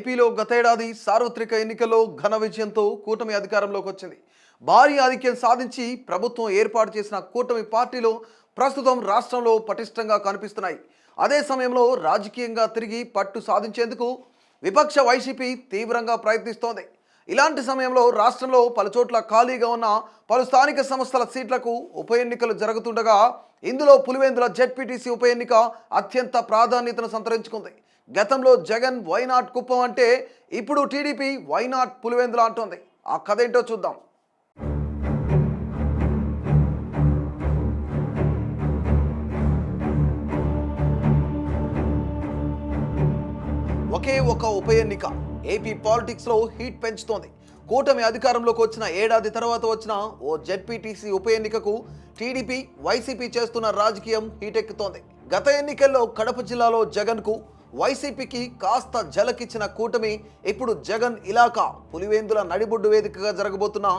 ఏపీలో గతేడాది సార్వత్రిక ఎన్నికల్లో ఘన విజయంతో కూటమి అధికారంలోకి వచ్చింది. భారీ ఆధిక్యం సాధించి ప్రభుత్వం ఏర్పాటు చేసిన కూటమి పార్టీలు ప్రస్తుతం రాష్ట్రంలో పటిష్టంగా కనిపిస్తున్నాయి. అదే సమయంలో రాజకీయంగా తిరిగి పట్టు సాధించేందుకు విపక్ష వైసీపీ తీవ్రంగా ప్రయత్నిస్తోంది. ఇలాంటి సమయంలో రాష్ట్రంలో పలుచోట్ల ఖాళీగా ఉన్న పలు స్థానిక సంస్థల సీట్లకు ఉప ఎన్నికలు జరుగుతుండగా ఇందులో పులివెందుల జెడ్పీటీసీ ఉప ఎన్నిక అత్యంత ప్రాధాన్యతను సంతరించుకుంది. గతంలో జగన్ వైనాట్ కుప్పం అంటే ఇప్పుడు టీడీపీ వైనాట్ పులివెందుల అంటోంది. ఆ కథ ఏంటో చూద్దాం. ఒకే ఒక ఉప ఎన్నిక ఏపీ పాలిటిక్స్లో హీట్ పెంచుతోంది. కూటమి అధికారంలోకి వచ్చిన ఏడాది తర్వాత వచ్చిన ఓ జెడ్పీటీసీ ఉప ఎన్నికకు టీడీపీ వైసీపీ చేస్తున్న రాజకీయం హీట్ ఎక్కుతోంది. గత ఎన్నికల్లో కడప జిల్లాలో జగన్కు వైసీపీకి కాస్త జలకిచ్చిన కూటమి ఇప్పుడు జగన్ ఇలాకా పులివెందుల నడిబొడ్డు వేదికగా జరగబోతున్న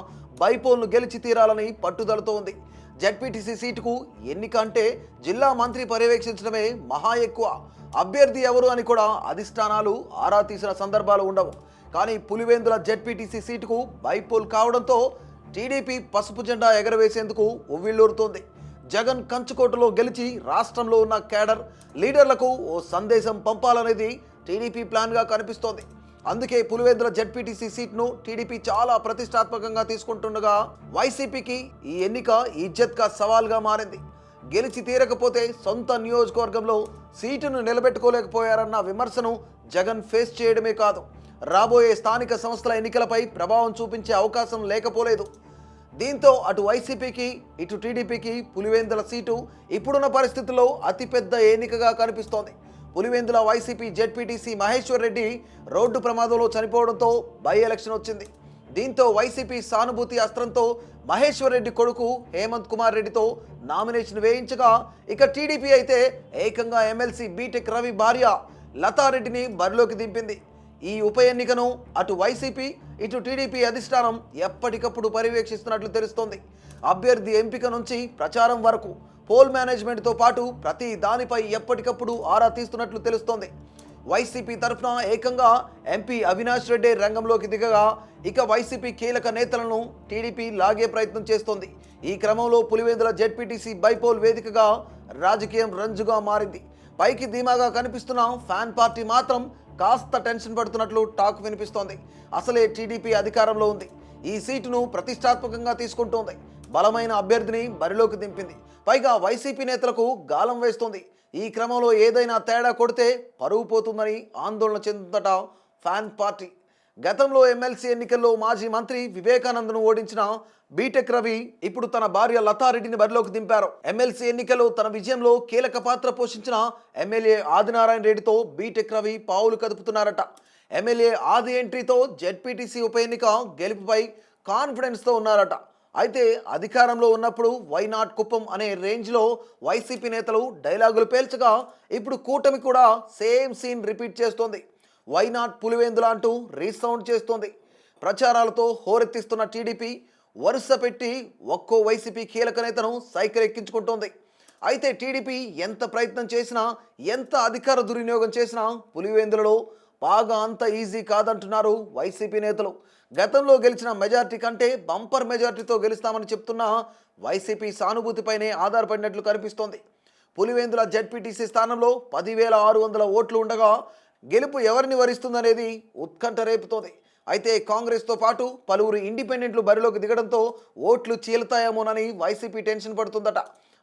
బైపోల్ను గెలిచి తీరాలని పట్టుదలతో ఉంది. జెడ్పీటీసీ సీటుకు ఎన్నిక అంటే జిల్లా మంత్రి పర్యవేక్షించడమే మహా ఎక్కువ. అభ్యర్థి ఎవరు అని కూడా అధిష్టానాలు ఆరా తీసిన సందర్భాలు ఉండవు. కానీ పులివెందుల జెడ్పీటీసీ సీటుకు బైపోల్ కావడంతో టీడీపీ పసుపు జెండా ఎగరవేసేందుకు ఉవ్విళ్ళూరుతోంది. జగన్ కంచుకోటలో గెలిచి రాష్ట్రంలో ఉన్న కేడర్ లీడర్లకు ఓ సందేశం పంపాలనేది టీడీపీ ప్లాన్గా కనిపిస్తోంది. అందుకే పులివెందుల జెడ్పీటీసీ సీట్ను టీడీపీ చాలా ప్రతిష్టాత్మకంగా తీసుకుంటుండగా వైసీపీకి ఈ ఎన్నిక ఇజ్జత్గా సవాల్గా మారింది. గెలిచి తీరకపోతే సొంత నియోజకవర్గంలో సీటును నిలబెట్టుకోలేకపోయారన్న విమర్శను జగన్ ఫేస్ చేయడమే కాదు, రాబోయే స్థానిక సంస్థల ఎన్నికలపై ప్రభావం చూపించే అవకాశం లేకపోలేదు. దీంతో అటు వైసీపీకి ఇటు టీడీపీకి పులివెందుల సీటు ఇప్పుడున్న పరిస్థితుల్లో అతిపెద్ద ఎన్నికగా కనిపిస్తోంది. Pulivendula YCP ZPTC Maheshwar Reddy road ప్రమాదంలో చనిపోవడంతో బై ఎలక్షన్ వచ్చింది. దీంతో వైసీపీ సానుభూతి అస్త్రంతో మహేశ్వర్ రెడ్డి కొడుకు హేమంత్ కుమార్ రెడ్డితో నామినేషన్ వేయించగా, ఇక టీడీపీ అయితే ఏకంగా ఎమ్మెల్సీ బీటెక్ రవి భార్య లతారెడ్డిని బరిలోకి దింపింది. ఈ ఉప ఎన్నికను అటు వైసీపీ ఇటు టీడీపీ అధిష్టానం ఎప్పటికప్పుడు పర్యవేక్షిస్తున్నట్లు తెలుస్తోంది. అభ్యర్థి ఎంపిక నుంచి ప్రచారం వరకు పోల్ మేనేజ్మెంట్తో పాటు ప్రతి దానిపై ఎప్పటికప్పుడు ఆరా తీస్తున్నట్లు తెలుస్తోంది. వైసీపీ తరఫున ఏకంగా ఎంపీ అవినాష్ రెడ్డి రంగంలోకి దిగగా, ఇక వైసీపీ కీలక నేతలను టీడీపీ లాగే ప్రయత్నం చేస్తోంది. ఈ క్రమంలో పులివెందుల జెడ్పీటీసీ బైపోల్ వేదికగా రాజకీయం రంజుగా మారింది. పైకి ధీమాగా కనిపిస్తున్న ఫ్యాన్ పార్టీ మాత్రం కాస్త టెన్షన్ పడుతున్నట్లు టాక్ వినిపిస్తోంది. అసలే టీడీపీ అధికారంలో ఉంది, ఈ సీటును ప్రతిష్టాత్మకంగా తీసుకుంటోంది, బలమైన అభ్యర్థిని బరిలోకి దింపింది, పైగా వైసీపీ నేతలకు గాలం వేస్తోంది. ఈ క్రమంలో ఏదైనా తేడా కొడితే పరువు పోతుందని ఆందోళన చెందుతుందట ఫ్యాన్ పార్టీ. గతంలో ఎమ్మెల్సీ ఎన్నికల్లో మాజీ మంత్రి వివేకానందను ఓడించిన బీటెక్ రవి ఇప్పుడు తన భార్య లతారెడ్డిని బరిలోకి దింపారు. ఎమ్మెల్సీ ఎన్నికల్లో తన విజయంలో కీలక పాత్ర పోషించిన ఎమ్మెల్యే ఆదినారాయణ రెడ్డితో బీటెక్ రవి పావులు కదుపుతున్నారట. ఎమ్మెల్యే ఆది ఎంట్రీతో జెడ్పీటీసీ ఉప ఎన్నిక గెలుపుపై కాన్ఫిడెన్స్తో ఉన్నారట. అయితే అధికారంలో ఉన్నప్పుడు వైనాట్ కుప్పం అనే రేంజ్లో వైసీపీ నేతలు డైలాగులు పేల్చగా, ఇప్పుడు కూటమి కూడా సేమ్ సీన్ రిపీట్ చేస్తోంది. వైనాట్ పులివెందుల అంటూ రీసౌండ్ చేస్తోంది. ప్రచారాలతో హోరెత్తిస్తున్న టీడీపీ వరుస పెట్టి ఒక్కో వైసీపీ కీలక నేతను సైకిల్ ఎక్కించుకుంటోంది. అయితే టీడీపీ ఎంత ప్రయత్నం చేసినా, ఎంత అధికార దుర్వినియోగం చేసినా పులివెందులలో బాగా అంత ఈజీ కాదంటున్నారు వైసీపీ నేతలు. గతంలో గెలిచిన మెజార్టీ కంటే బంపర్ మెజార్టీతో గెలుస్తామని చెప్తున్న వైసీపీ సానుభూతిపైనే ఆధారపడినట్లు కనిపిస్తోంది. పులివెందుల జెడ్పీటీసీ స్థానంలో 10,600 ఓట్లు ఉండగా గెలుపు ఎవరిని వరిస్తుందనేది ఉత్కంఠ రేపుతోంది. అయితే కాంగ్రెస్తో పాటు పలువురు ఇండిపెండెంట్లు బరిలోకి దిగడంతో ఓట్లు చీలుతాయేమోనని వైసీపీ టెన్షన్ పడుతుందట.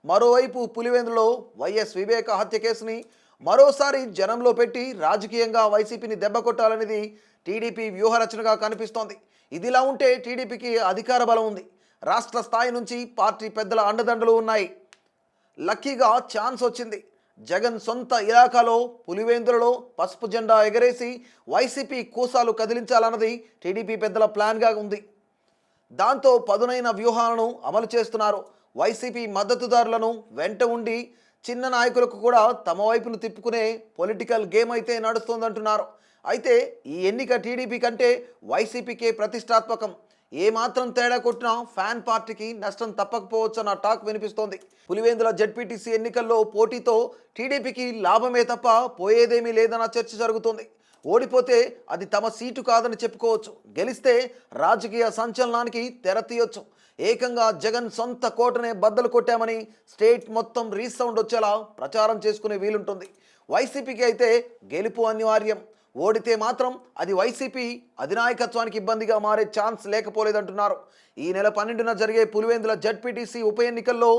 మరోవైపు పులివెందులో వైఎస్ వివేక హత్య కేసుని మరోసారి జనంలో పెట్టి రాజకీయంగా వైసీపీని దెబ్బకొట్టాలనేది టీడీపీ వ్యూహరచనగా కనిపిస్తోంది. ఇదిలా ఉంటే టీడీపీకి అధికార బలం ఉంది. రాష్ట్ర స్థాయి నుంచి పార్టీ పెద్దల అండదండలు ఉన్నాయి. లక్కీగా ఛాన్స్ వచ్చింది. జగన్ సొంత ఇలాకాలో పులివెందులలో పసుపు జెండా ఎగరేసి వైసీపీ కూసాలు కదిలించాలన్నది టీడీపీ పెద్దల ప్లాన్గా ఉంది. దాంతో పదునైన వ్యూహాలను అమలు చేస్తున్నారు. వైసీపీ మద్దతుదారులను వెంట ఉండి చిన్న నాయకులకు కూడా తమ వైపును తిప్పుకునే పొలిటికల్ గేమ్ అయితే నడుస్తోందంటున్నారు. అయితే ఈ ఎన్నిక టీడీపీ కంటే వైసీపీకే ప్రతిష్టాత్మకం. ఏమాత్రం తేడా కొట్టినా ఫ్యాన్ పార్టీకి నష్టం తప్పకపోవచ్చన్న టాక్ వినిపిస్తోంది. పులివెందుల జెడ్పీటీసీ ఎన్నికల్లో పోటీతో టీడీపీకి లాభమే తప్ప పోయేదేమీ లేదన్న చర్చ జరుగుతోంది. ఓడిపోతే అది తమ సీటు కాదని చెప్పుకోవచ్చు. గెలిస్తే రాజకీయ సంచలనానికి తెర తీయొచ్చు. ఏకంగా జగన్ సొంత కోటనే బద్దలు కొట్టామని స్టేట్ మొత్తం రీసౌండ్ వచ్చేలా ప్రచారం చేసుకునే వీలుంటుంది. వైసీపీకి అయితే గెలుపు అనివార్యం. ఓడితే మాత్రం అది వైసీపీ అధినాయకత్వానికి ఇబ్బందిగా మారే ఛాన్స్ లేకపోలేదంటున్నారు. ఈ నెల 12న జరిగే పులివెందుల జడ్పీటీసీ ఉప ఎన్నికల్లో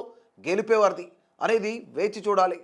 గెలిపేవారిది అనేది వేచి చూడాలి.